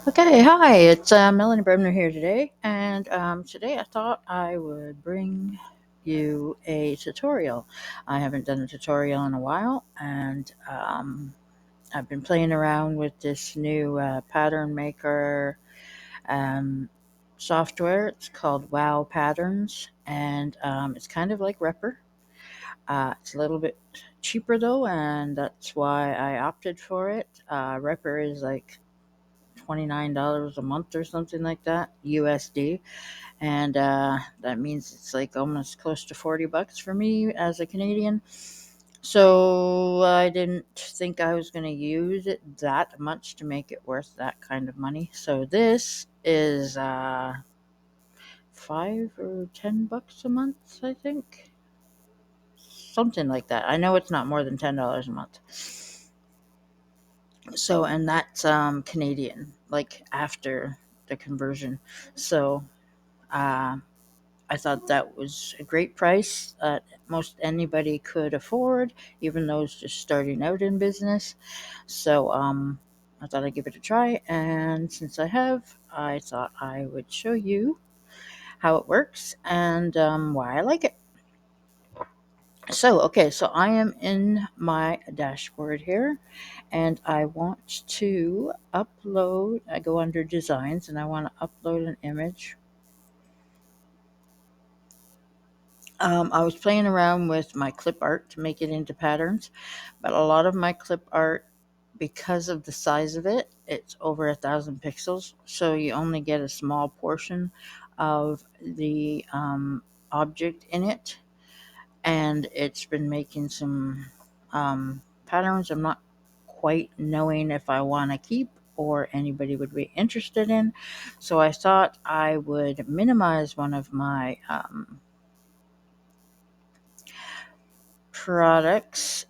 Okay, hi, it's Melanie Bremner here today, and today I thought I would bring you a tutorial. I haven't done a tutorial in a while, and I've been playing around with this new pattern maker um, software. It's called Wow Patterns, and it's kind of like Repper. It's a little bit cheaper though, and that's why I opted for it. Repper is like $29 a month or something like that USD, and that means it's like almost close to $40 for me as a Canadian. So I didn't think I was going to use it that much to make it worth that kind of money. So this is 5 or 10 bucks a month, I think, something like that. I know it's not more than $10 a month. So, and that's Canadian, like after the conversion. So uh, I thought that was a great price that most anybody could afford, even those just starting out in business. So I thought I'd give it a try, and since I have, I thought I would show you how it works and why I like it. So, okay, so I am in my dashboard here, and I want to upload. I go under designs and I want to upload an image. I was playing around with my clip art to make it into patterns, but a lot of my clip art, because of the size of it, it's over 1,000 pixels, so you only get a small portion of the object in it, and it's been making some patterns I'm not quite knowing if I want to keep or anybody would be interested in. So I thought I would minimize one of my products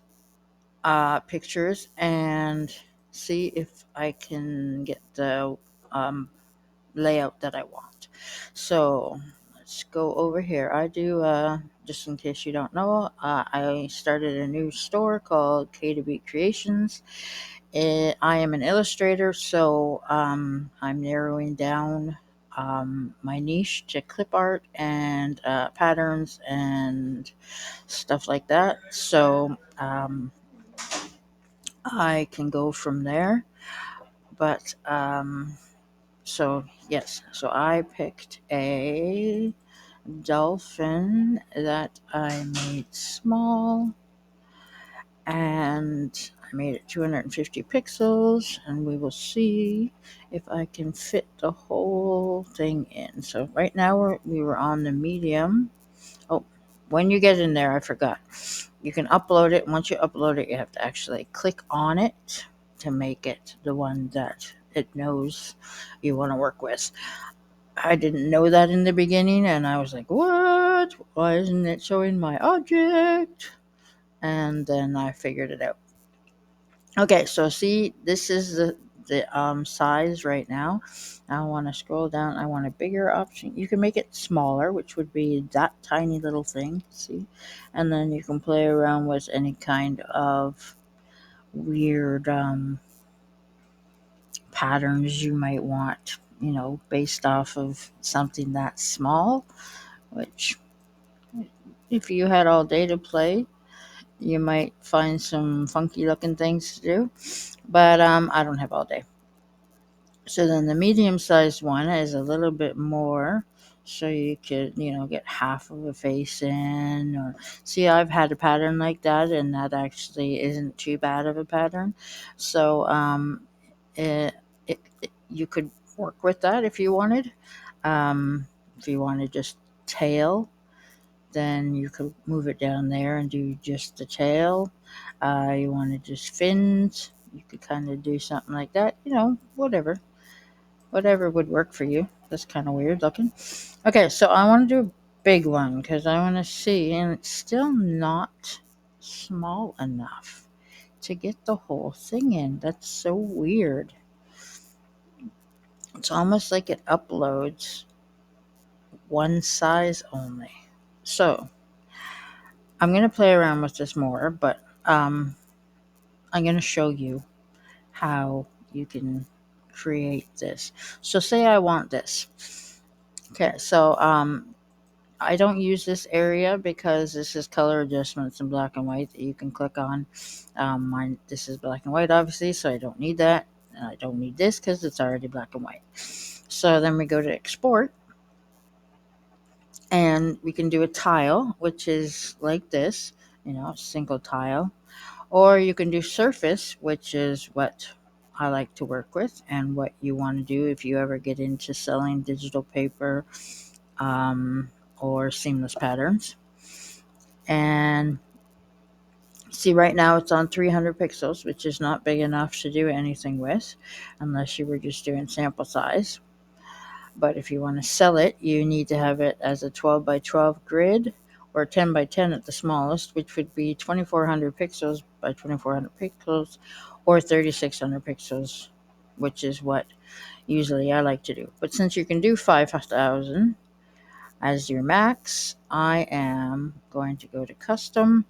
pictures and see if I can get the um, layout that I want. So let's go over here. I do, just in case you don't know, I started a new store called K2B Creations. I am an illustrator, so I'm narrowing down my niche to clip art and patterns and stuff like that. So I can go from there. But so yes, so I picked a dolphin that I made small, and I made it 250 pixels, and we will see if I can fit the whole thing in. So right now we were on the medium. Oh, when you get in there, I forgot. You can upload it. Once you upload it, you have to actually click on it to make it the one that it knows you want to work with. I didn't know that in the beginning, and I was like, what? Why isn't it showing my object? And then I figured it out. Okay, so see, this is the size right now. I want to scroll down. I want a bigger option. You can make it smaller, which would be that tiny little thing. See, and then you can play around with any kind of weird patterns you might want. You know, based off of something that small. Which, if you had all day to play, you might find some funky looking things to do. But I don't have all day. So then the medium sized one is a little bit more. So you could, get half of a face in, or see, I've had a pattern like that, and that actually isn't too bad of a pattern. So you could work with that if you wanted. If you wanted just tail, then you could move it down there and do just the tail. You wanted just fins, you could kind of do something like that. Whatever would work for you. That's kind of weird looking. Okay, so I want to do a big one because I want to see, and it's still not small enough to get the whole thing in. That's so weird. It's almost like it uploads one size only. So I'm going to play around with this more, but I'm going to show you how you can create this. So say I want this. Okay, so I don't use this area because this is color adjustments in black and white that you can click on. Mine, this is black and white, obviously, so I don't need that. And I don't need this because it's already black and white. So then we go to export, and we can do a tile, which is like this, single tile. Or you can do surface, which is what I like to work with and what you want to do if you ever get into selling digital paper, um, or seamless patterns. And see, right now it's on 300 pixels, which is not big enough to do anything with unless you were just doing sample size. But if you want to sell it, you need to have it as a 12 by 12 grid, or 10 by 10 at the smallest, which would be 2400 pixels by 2400 pixels, or 3600 pixels, which is what usually I like to do. But since you can do 5000 as your max, I am going to go to custom.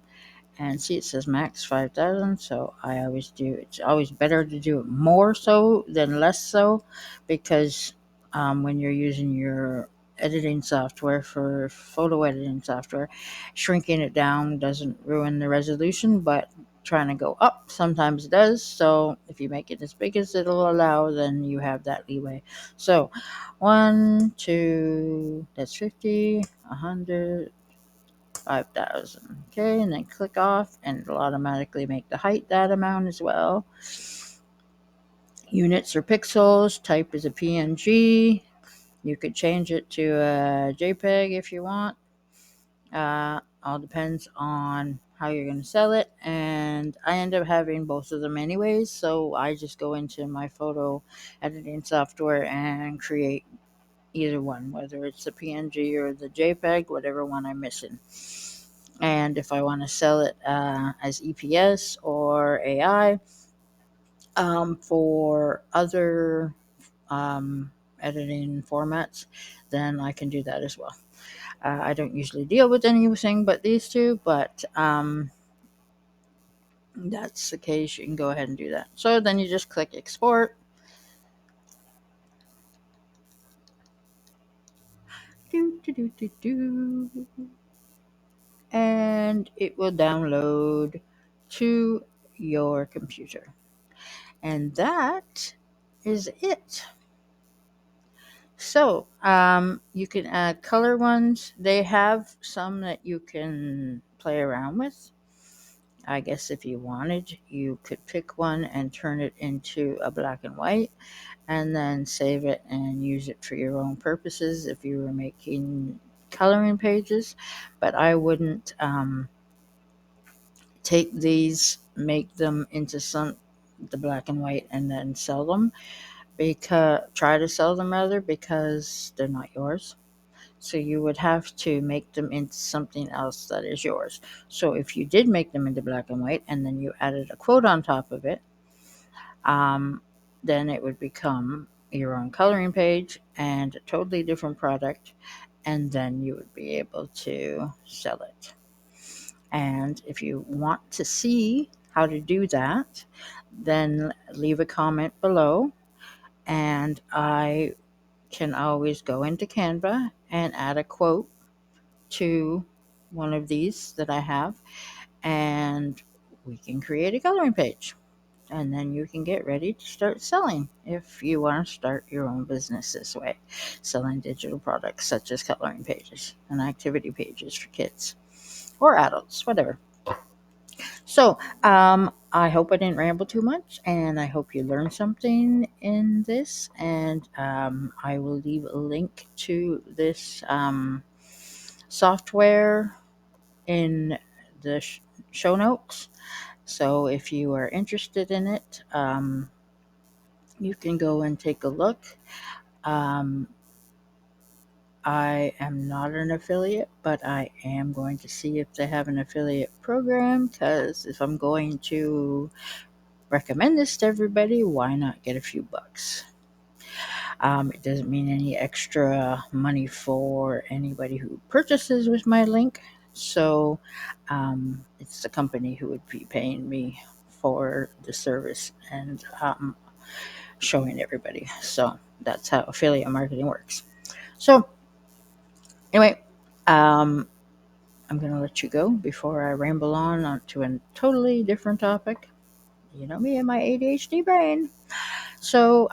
And see, it says max 5,000. So I always do, it's always better to do it more so than less so, because when you're using your editing software for photo editing software, shrinking it down doesn't ruin the resolution, but trying to go up sometimes does. So if you make it as big as it'll allow, then you have that leeway. So 1, 2, that's 50, 100. 5,000. Okay, and then click off, and it'll automatically make the height that amount as well. Units or pixels, type is a PNG. You could change it to a JPEG if you want. All depends on how you're going to sell it, and I end up having both of them anyways, so I just go into my photo editing software and create either one, whether it's the PNG or the JPEG, whatever one I'm missing. And if I want to sell it as EPS or AI, for other editing formats, then I can do that as well. I don't usually deal with anything but these two, but that's the case. You can go ahead and do that. So then you just click export. Do, do, do, do, do. And it will download to your computer. And that is it. So, you can add color ones. They have some that you can play around with. I guess if you wanted, you could pick one and turn it into a black and white, and then save it and use it for your own purposes if you were making coloring pages. But I wouldn't take these, make them into the black and white, and then sell them, because try to sell them rather, because they're not yours. So you would have to make them into something else that is yours. So if you did make them into black and white and then you added a quote on top of it, um, then it would become your own coloring page and a totally different product, and then you would be able to sell it. And if you want to see how to do that, then leave a comment below, and I can always go into Canva and add a quote to one of these that I have, and we can create a coloring page. And then you can get ready to start selling if you want to start your own business this way, selling digital products such as coloring pages and activity pages for kids or adults, whatever. So, I hope I didn't ramble too much, and I hope you learned something in this. And I will leave a link to this software in the show notes. So, if you are interested in it, you can go and take a look. Um, I am not an affiliate, but I am going to see if they have an affiliate program, because if I'm going to recommend this to everybody, why not get a few bucks? It doesn't mean any extra money for anybody who purchases with my link. So it's the company who would be paying me for the service. And showing everybody. So that's how affiliate marketing works. So anyway, um, I'm going to let you go before I ramble on to a totally different topic. You know me and my ADHD brain. So,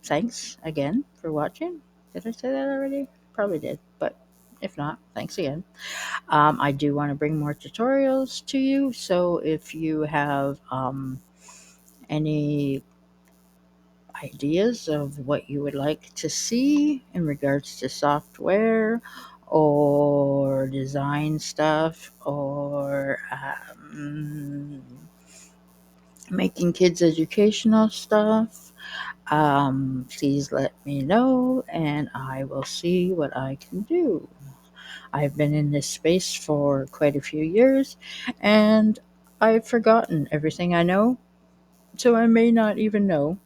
thanks again for watching. Did I say that already? Probably did, but if not, thanks again. I do want to bring more tutorials to you. So if you have any ideas of what you would like to see in regards to software or design stuff or making kids educational stuff, please let me know and I will see what I can do. I've been in this space for quite a few years and I've forgotten everything I know, so I may not even know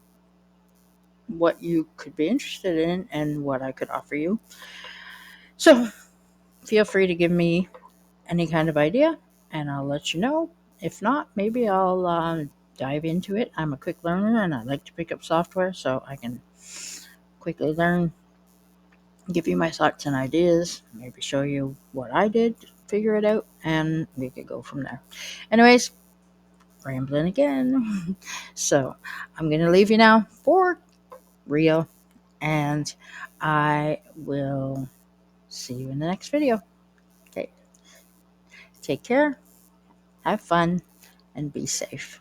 what you could be interested in and what I could offer you. So feel free to give me any kind of idea and I'll let you know. If not, maybe I'll dive into it. I'm a quick learner and I like to pick up software so I can quickly learn, give you my thoughts and ideas, maybe show you what I did, figure it out, and we could go from there. Anyways, rambling again. So I'm going to leave you now for real, and I will see you in the next video. Okay. Take care, have fun, and be safe.